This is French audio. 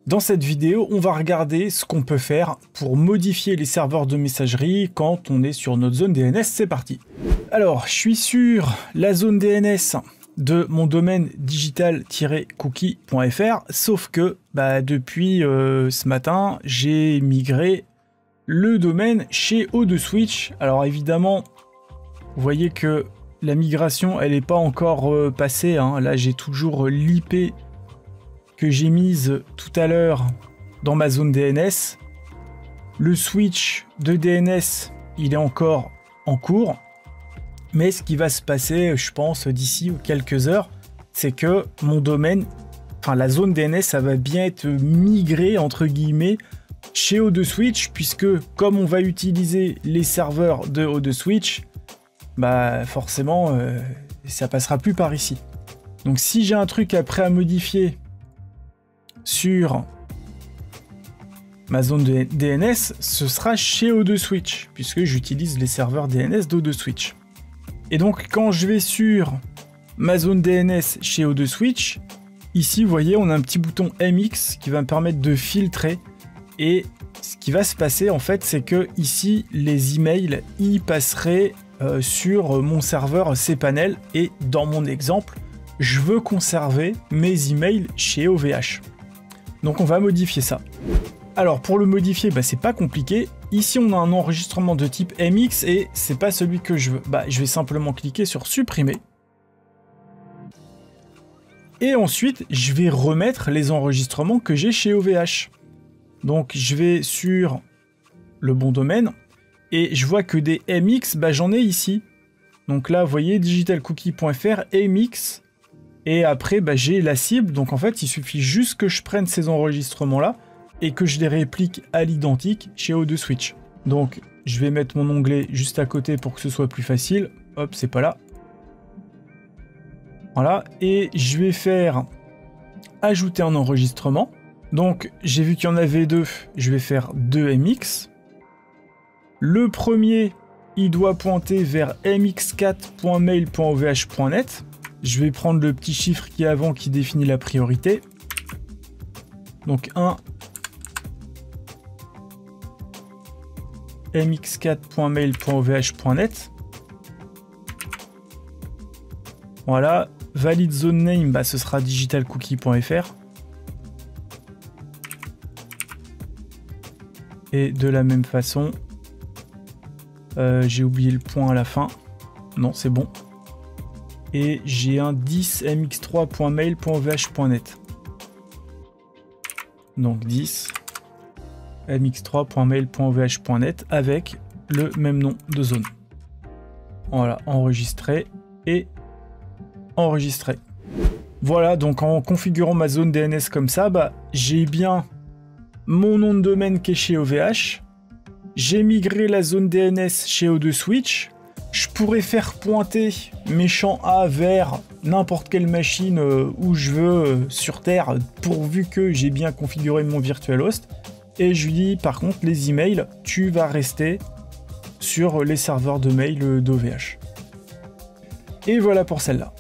Dans cette vidéo, on va regarder ce qu'on peut faire pour modifier les serveurs de messagerie quand on est sur notre zone DNS. C'est parti. Alors, je suis sur la zone DNS de mon domaine digital-cookie.fr, sauf que depuis ce matin, j'ai migré le domaine chez O2Switch. Alors évidemment, vous voyez que la migration, elle n'est pas encore passée, hein. Là, j'ai toujours l'IP que j'ai mise tout à l'heure dans ma zone DNS. Le switch de DNS, il est encore en cours. Mais ce qui va se passer, je pense, d'ici quelques heures, c'est que mon domaine, enfin la zone DNS, ça va bien être migré, entre guillemets, chez O2Switch, puisque comme on va utiliser les serveurs de O2Switch, forcément, ça passera plus par ici. Donc si j'ai un truc après à modifier sur ma zone de DNS, ce sera chez O2Switch, puisque j'utilise les serveurs DNS d'O2Switch. Et donc quand je vais sur ma zone DNS chez O2Switch, ici vous voyez on a un petit bouton MX qui va me permettre de filtrer, et ce qui va se passer en fait c'est que ici les emails y passeraient sur mon serveur cPanel, et dans mon exemple je veux conserver mes emails chez OVH. Donc on va modifier ça. Alors pour le modifier, c'est pas compliqué. Ici on a un enregistrement de type MX et c'est pas celui que je veux. Je vais simplement cliquer sur supprimer. Et ensuite je vais remettre les enregistrements que j'ai chez OVH. Donc je vais sur le bon domaine et je vois que des MX, j'en ai ici. Donc là vous voyez digitalcookie.fr MX. Et après, j'ai la cible, donc en fait, il suffit juste que je prenne ces enregistrements-là et que je les réplique à l'identique chez O2Switch. Donc, je vais mettre mon onglet juste à côté pour que ce soit plus facile. Hop, c'est pas là. Voilà, et je vais faire ajouter un enregistrement. Donc, j'ai vu qu'il y en avait deux, je vais faire 2 MX. Le premier, il doit pointer vers mx4.mail.ovh.net. Je vais prendre le petit chiffre qui est avant qui définit la priorité. Donc 1 mx4.mail.ovh.net. Voilà. Valid zone name, ce sera digitalcookie.fr. Et de la même façon, j'ai oublié le point à la fin. Non, c'est bon. Et j'ai un 10 mx3.mail.ovh.net. Donc 10 mx3.mail.ovh.net avec le même nom de zone. Voilà, enregistrer et enregistrer. Voilà, donc en configurant ma zone DNS comme ça, j'ai bien mon nom de domaine qui est chez OVH. J'ai migré la zone DNS chez O2Switch. Je pourrais faire pointer mes champs A vers n'importe quelle machine où je veux sur Terre, pourvu que j'ai bien configuré mon virtual host. Et je lui dis par contre les emails, tu vas rester sur les serveurs de mail d'OVH. Et voilà pour celle-là.